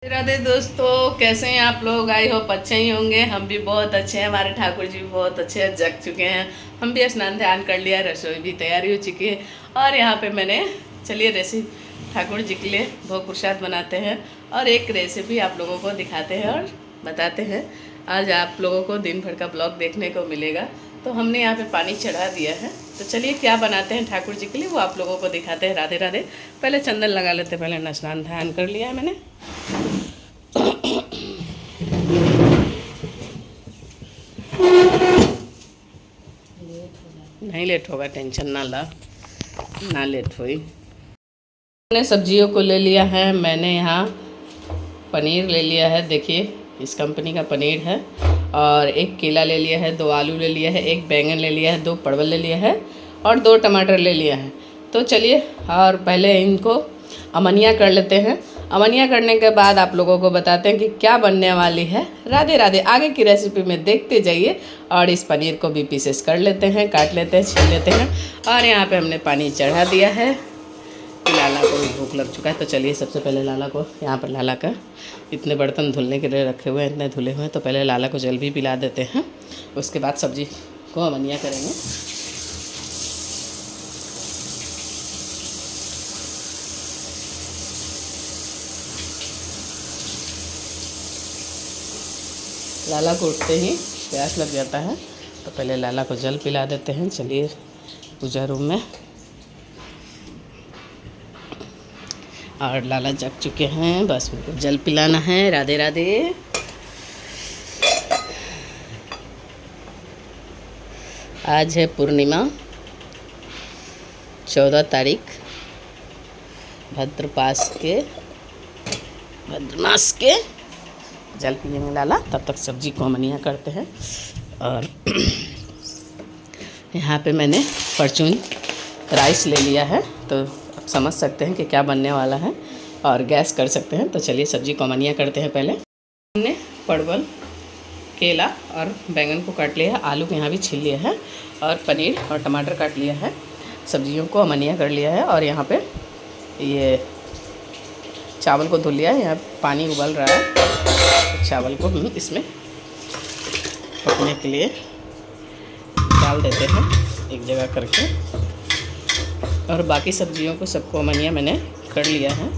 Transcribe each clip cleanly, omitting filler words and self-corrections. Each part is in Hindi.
राधे दोस्तों, कैसे हैं आप लोग। आई होप अच्छे ही होंगे। हम भी बहुत अच्छे हैं, हमारे ठाकुर जी भी बहुत अच्छे हैं, जग चुके हैं। हम भी स्नान ध्यान कर लिया, रसोई भी तैयारी हो चुकी है। और यहाँ पे मैंने चलिए रेसिपी ठाकुर जी के लिए भोग प्रसाद बनाते हैं और एक रेसिपी आप लोगों को दिखाते हैं और बताते हैं। आज आप लोगों को दिन भर का ब्लॉग देखने को मिलेगा। तो हमने यहाँ पे पानी चढ़ा दिया है, तो चलिए क्या बनाते हैं ठाकुर जी के लिए वो आप लोगों को दिखाते हैं। राधे राधे। पहले चंदन लगा लेते, पहले स्नान ध्यान कर लिया है मैंने। नहीं लेट होगा, टेंशन ना लेट हुई। मैंने सब्जियों को ले लिया है। मैंने यहाँ पनीर ले लिया है, देखिए इस कंपनी का पनीर है। और एक केला ले लिया है, 2 आलू ले लिया है, एक बैंगन ले लिया है, 2 परवल ले लिया है और 2 टमाटर ले लिया है। तो चलिए और पहले इनको अमनिया कर लेते हैं। अमनिया करने के बाद आप लोगों को बताते हैं कि क्या बनने वाली है। राधे राधे। आगे की रेसिपी में देखते जाइए। और इस पनीर को भी पीसेस कर लेते हैं, काट लेते हैं, छील लेते हैं। और यहाँ पे हमने पानी चढ़ा दिया है। लाला को भी भूख लग चुका है, तो चलिए सबसे पहले लाला को, यहाँ पर लाला का इतने बर्तन धुलने के लिए रखे हुए हैं, इतने धुले हुए हैं, तो पहले लाला को जल भी पिला देते हैं। उसके बाद सब्जी को अमनिया करेंगे। लाला को उठते ही प्यास लग जाता है, तो पहले लाला को जल पिला देते हैं। चलिए पूजा रूम में। और लाला जग चुके हैं, बस उनको जल पिलाना है। राधे राधे। आज है पूर्णिमा, 14 तारीख भाद्र मास के। जल पिएंगे लाला, तब तक सब्जी को अमनिया करते हैं। और यहाँ पे मैंने फॉर्चून राइस ले लिया है, तो आप समझ सकते हैं कि क्या बनने वाला है और गैस कर सकते हैं। तो चलिए सब्जी को अमनिया करते हैं। पहले हमने परवल, केला और बैंगन को काट लिया है, आलू को यहाँ भी छील लिया है और पनीर और टमाटर काट लिया है। सब्जियों को अमनिया कर लिया है और यहाँ पे ये चावल को धुल लिया है। यहाँ पानी उबल रहा है, चावल को हम इसमें पकने के लिए डाल देते हैं एक जगह करके। और बाकी सब्जियों को सबको अमनिया मैंने कर लिया है।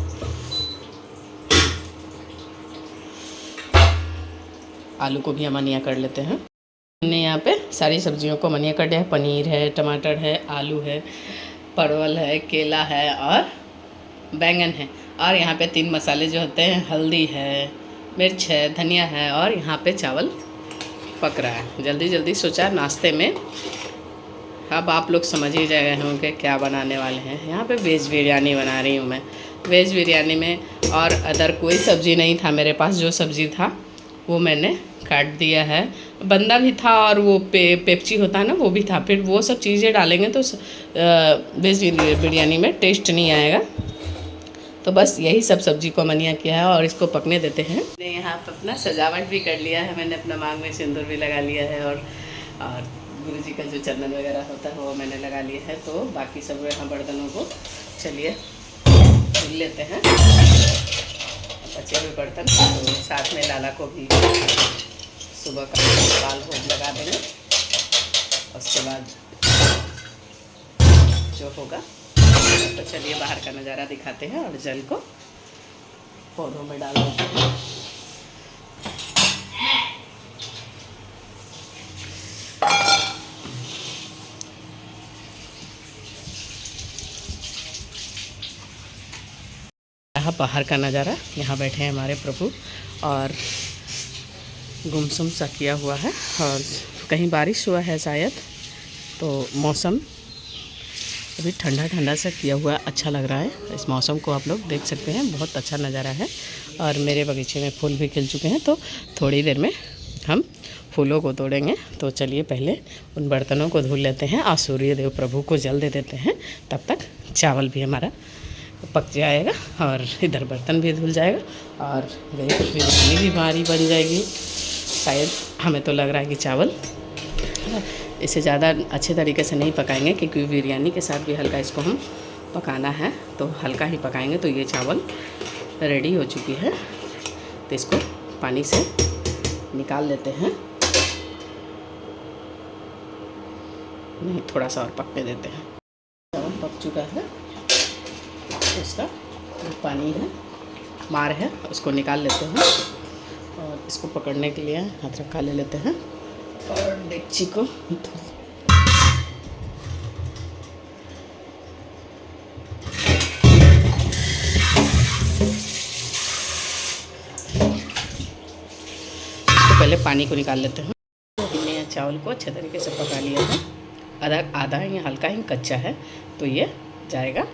आलू को भी अमनिया कर लेते हैं। हमने यहाँ पे सारी सब्जियों को अमनिया कर दिया है। पनीर है, टमाटर है, आलू है, परवल है, केला है और बैंगन है। और यहाँ पे 3 मसाले जो होते हैं, हल्दी है, मिर्च है, धनिया है और यहाँ पे चावल पक रहा है। जल्दी जल्दी सोचा नाश्ते में। अब आप लोग समझ ही गए होंगे क्या बनाने वाले हैं। यहाँ पे वेज बिरयानी बना रही हूँ मैं। वेज बिरयानी में और अदर कोई सब्ज़ी नहीं था मेरे पास। जो सब्ज़ी था वो मैंने काट दिया है। बंदा भी था और वो पेप्ची होता है ना, वो भी था। फिर वो सब चीज़ें डालेंगे तो वेज बिरयानी में टेस्ट नहीं आएगा। तो बस यही सब सब्जी को अमनिया किया है और इसको पकने देते हैं। मैंने यहाँ पर अपना सजावट भी कर लिया है। मैंने अपना मांग में सिंदूर भी लगा लिया है और गुरु जी का जो चंदन वगैरह होता है वो मैंने लगा लिया है। तो बाकी सब यहाँ बर्तनों को चलिए धुल लेते हैं, बचे हुए बर्तन। तो साथ में लाला को भी सुबह का बाल भोग लगा देंगे। उसके बाद जो होगा, तो चलिए बाहर का नज़ारा दिखाते हैं और जल को पौधों में डाल देते हैं। यहाँ बाहर का नज़ारा, यहाँ बैठे हैं हमारे प्रभु और गुमसुम सा किया हुआ है और कहीं बारिश हुआ है शायद, तो मौसम अभी ठंडा ठंडा सा किया हुआ, अच्छा लग रहा है। इस मौसम को आप लोग देख सकते हैं, बहुत अच्छा नज़ारा है। और मेरे बगीचे में फूल भी खिल चुके हैं, तो थोड़ी देर में हम फूलों को तोड़ेंगे। तो चलिए पहले उन बर्तनों को धुल लेते हैं और सूर्य देव प्रभु को जल दे देते हैं। तब तक चावल भी हमारा पक जाएगा और इधर बर्तन भी धुल जाएगा और बिरयानी भी हमारी बन जाएगी शायद। हमें तो लग रहा है कि चावल इसे ज़्यादा अच्छे तरीके से नहीं पकाएंगे, क्योंकि बिरयानी के साथ भी हल्का इसको हम पकाना है, तो हल्का ही पकाएंगे। तो ये चावल रेडी हो चुकी है। तो इसको पानी से निकाल लेते हैं, नहीं थोड़ा सा और पकने देते हैं। चावल पक चुका है, तो इसका जो पानी है, मार है, उसको निकाल लेते हैं और इसको पकड़ने के लिए हाथ रखा ले लेते हैं और डेगची को पहले पानी को निकाल लेते हैं। तो हमने चावल को अच्छे तरीके से पका लिया है, आधा ही हल्का ही कच्चा है, तो ये जाएगा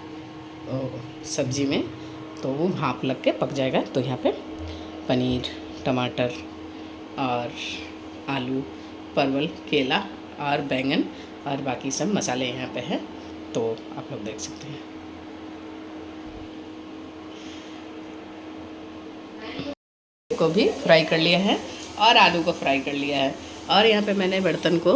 सब्ज़ी में, तो वो भाप लग के पक जाएगा। तो यहाँ पे पनीर, टमाटर और आलू, परवल, केला और बैंगन और बाकी सब मसाले यहाँ पे हैं, तो आप लोग देख सकते हैं। को भी फ्राई कर लिया है और आलू को फ्राई कर लिया है, और यहाँ पे मैंने बर्तन को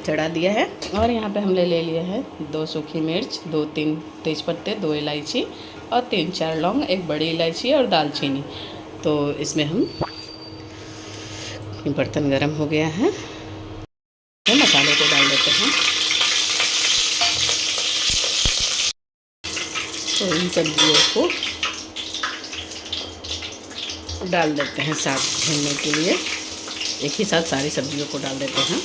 चढ़ा दिया है, और यहाँ पे हमने ले लिया है 2 सूखी मिर्च, 2-3 तेज़पत्ते, 2 इलायची और 3-4 लौंग, 1 बड़ी इलायची और दालचीनी। तो इसमें हम, बर्तन गरम हो गया है, तो मसाले को डाल देते हैं। तो इन सब्जियों को डाल देते हैं साथ भूनने के लिए, एक ही साथ सारी सब्जियों को डाल देते हैं।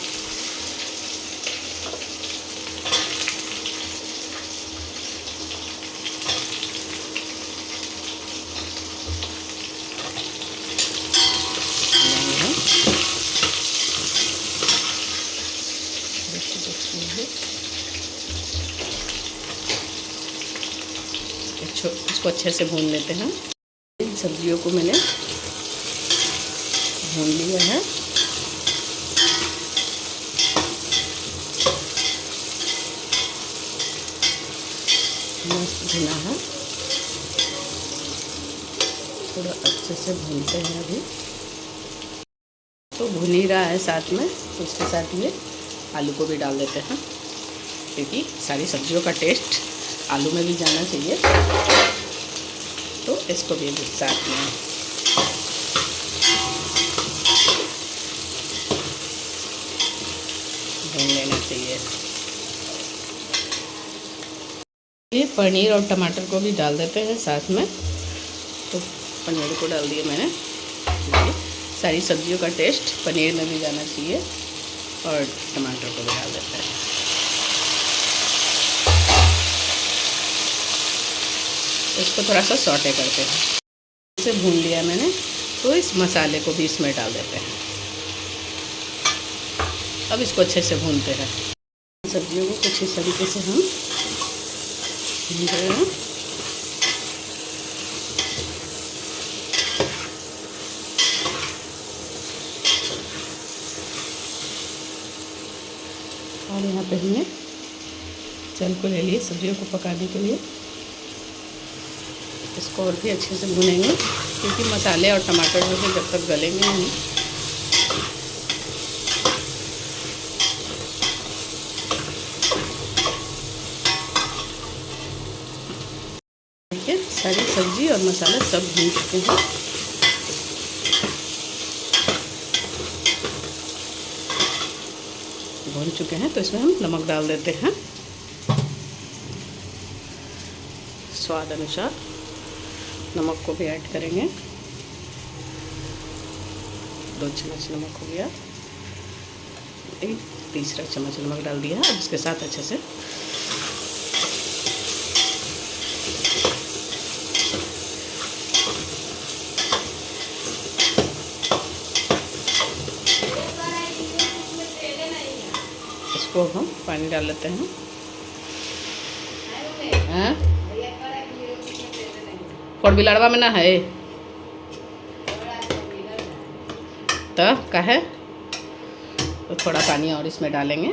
इसको अच्छे से भून लेते हैं। इन सब्जियों को मैंने भून लिया है, मस्त भुना है, थोड़ा अच्छे से भूनते हैं अभी। तो भुन ही रहा है साथ में, तो उसके साथ ये आलू को भी डाल देते हैं, क्योंकि सारी सब्जियों का टेस्ट आलू में भी जाना चाहिए, तो इसको भी साथ में भून लेना चाहिए। ये पनीर और टमाटर को भी डाल देते हैं साथ में। तो पनीर को डाल दिया मैंने, सारी सब्जियों का टेस्ट पनीर में भी जाना चाहिए, और टमाटर को भी डाल देते हैं। इसको थोड़ा सा सौटे करते हैं। इसे भून लिया मैंने, तो इस मसाले को भी इसमें डाल देते हैं। अब इसको अच्छे से भूनते हैं। सब्जियों को कुछ इस तरीके से हम भून रहे हैं। और यहाँ पे हमने जल को ले लिए सब्जियों को पकाने के लिए। इसको और भी अच्छे से भुनेंगे, क्योंकि मसाले और टमाटर जो है जब तक गलेंगे नहीं, देखिए सारी सब्जी और मसाला सब भून चुके हैं। भून चुके हैं, तो इसमें हम नमक डाल देते हैं स्वाद अनुसार। नमक को भी ऐड करेंगे, 2 चम्मच नमक हो गया, एक तीसरा चम्मच नमक डाल दिया। अब इसके साथ अच्छे से इसको हम पानी डाल लेते हैं। फोर व्हीलरवा में ना है तो का है, तो थोड़ा पानी और इसमें डालेंगे।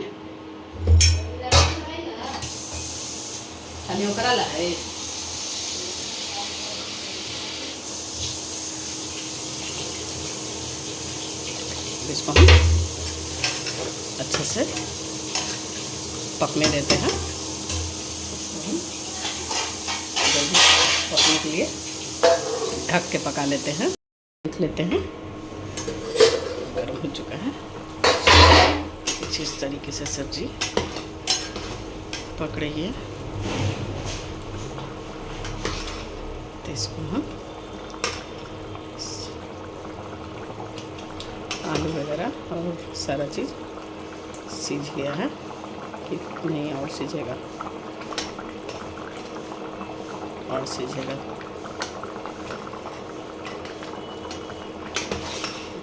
खाली ओकरा ला है। इसको हम अच्छे से पकने देते हैं। जल्दी पकने के लिए ढक के पका लेते हैं। देख लेते हैं, गर्म हो चुका है। कुछ इस तरीके से सब्जी पक रही है, तो इसको हम आलू वगैरह और सारा चीज़ सीझ गया है कि नहीं, और सीझेगा और सीझेगा,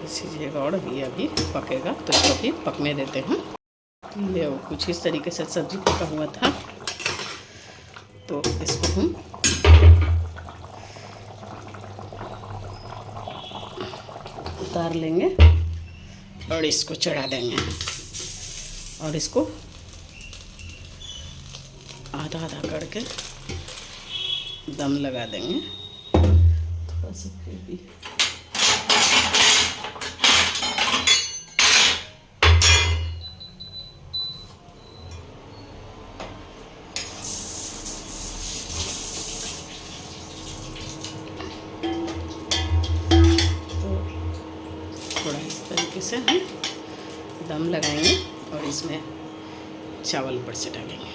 सीझेगा और भी अभी पकेगा, तो इसको भी पकने देते हैं। ये कुछ इस तरीके से सब्जी पका हुआ था, तो इसको हम उतार लेंगे और इसको चढ़ा देंगे और इसको आधा आधा करके दम लगा देंगे। थोड़ा सा फिर भी थोड़ा इस तरीके से हम दम लगाएंगे और इसमें चावल ऊपर से डालेंगे।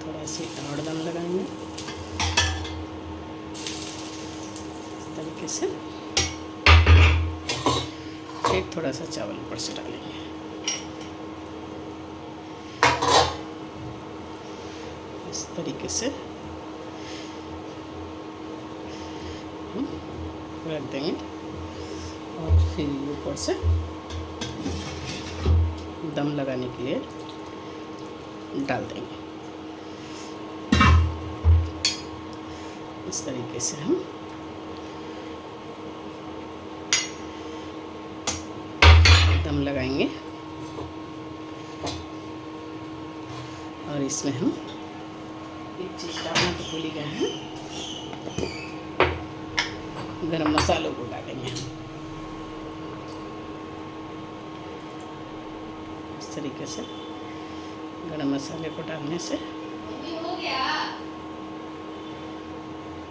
थोड़ा सा और दम लगाएंगे इस तरीके से, फिर थोड़ा सा चावल ऊपर से डालेंगे। इस तरीके से रख देंगे और फिर ऊपर से दम लगाने के लिए डाल देंगे। इस तरीके से हम दम लगाएंगे और इसमें हम एक चीज़ डालना तो भूल ही गए हैं, गरम मसालों को डालेंगे। इस तरीके से गरम मसाले को डालने से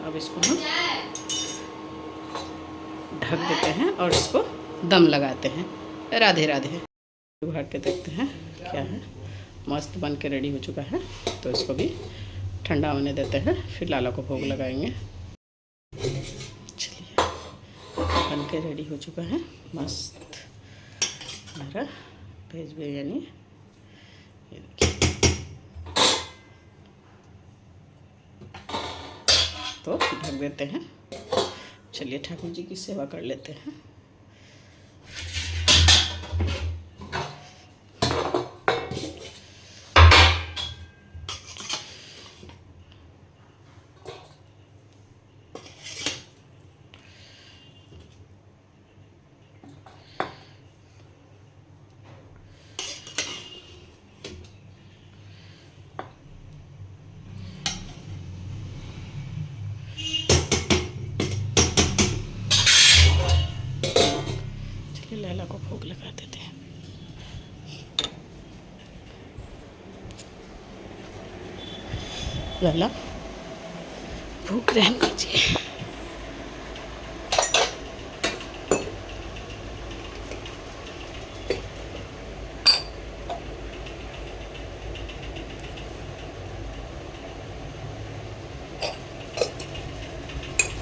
अब इसको हम ढक देते हैं और इसको दम लगाते हैं। राधे राधे। उघाड़ के देखते हैं क्या है, मस्त बन के रेडी हो चुका है, तो इसको भी ठंडा होने देते हैं, फिर लाला को भोग लगाएंगे। बन के रेडी हो चुका है मस्त हमारा वेज बिरयानी। ये देखिए, तो ढक देते हैं। चलिए ठाकुर जी की सेवा कर लेते हैं। लैला को भोग लगा देते हैं। लैला भूख रहने दीजिए।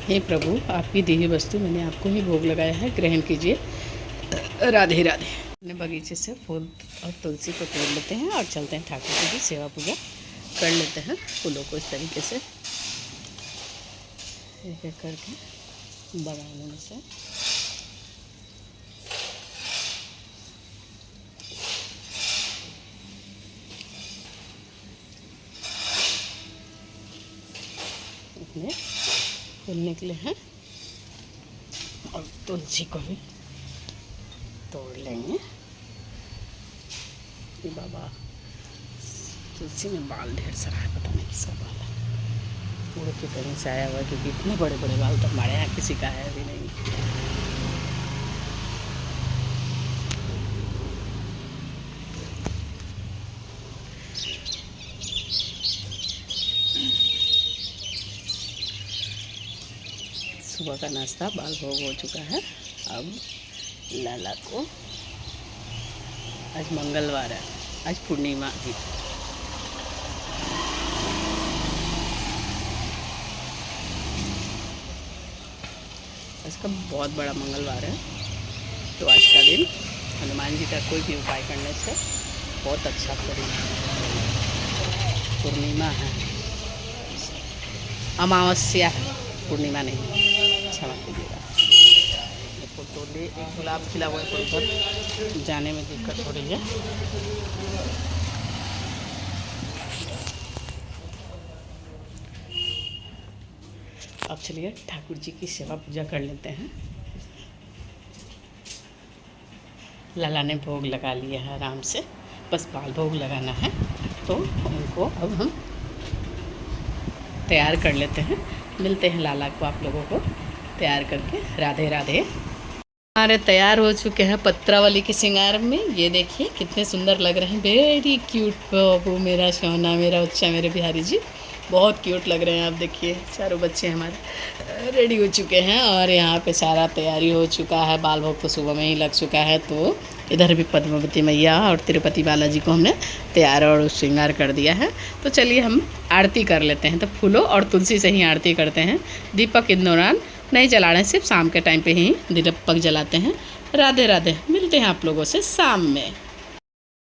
हे प्रभु, आपकी दी हुई वस्तु मैंने आपको ही भोग लगाया है, ग्रहण कीजिए। राधे राधे। अपने बगीचे से फूल और तुलसी को तोड़ लेते हैं और चलते हैं ठाकुर जी की सेवा पूजा कर लेते हैं। फूलों को इस तरीके से एक एक करके बगानों में से अपने फूल निकले हैं और तुलसी को भी तोड़ लेंगे। ये बाबा तुलसी में बाल ढेर सारा है, पता नहीं किसका बाल है, उड़ के कहीं से आया हुआ है, क्योंकि इतने बड़े बड़े बाल तो हमारे यहाँ किसी का है भी नहीं। सुबह का नाश्ता बाल भोग हो चुका है। अब लाला को, आज मंगलवार है, आज पूर्णिमा थी। आज का बहुत बड़ा मंगलवार है, तो आज का दिन हनुमान जी का कोई भी उपाय करने से बहुत अच्छा परिणाम। पूर्णिमा है, अमावस्या है, पूर्णिमा नहीं, क्षमा कीजिएगा। तो ले एक गुलाब खिला हुआ है, पर जाने में दिक्कत हो रही है। अब चलिए ठाकुर जी की सेवा पूजा कर लेते हैं। लाला ने भोग लगा लिया है आराम से, बस बाल भोग लगाना है, तो उनको अब हम तैयार कर लेते हैं। मिलते हैं लाला को, आप लोगों को तैयार करके। राधे राधे। हमारे तैयार हो चुके हैं पत्रावली के श्रृंगार में। ये देखिए कितने सुंदर लग रहे हैं, वेरी क्यूट बाबू, मेरा सोना, मेरा बच्चा, मेरे बिहारी जी बहुत क्यूट लग रहे हैं। आप देखिए चारों बच्चे हमारे रेडी हो चुके हैं और यहाँ पे सारा तैयारी हो चुका है। बाल भोग तो सुबह में ही लग चुका है, तो इधर भी पद्मावती मैया और तिरुपति बालाजी को हमने तैयार और श्रृंगार कर दिया है। तो चलिए हम आरती कर लेते हैं। तो फूलों और तुलसी से ही आरती करते हैं। दीपक इस दौरान नहीं जला रहे हैं, सिर्फ शाम के टाइम पे ही दीपक जलाते हैं। राधे राधे। मिलते हैं आप लोगों से शाम में।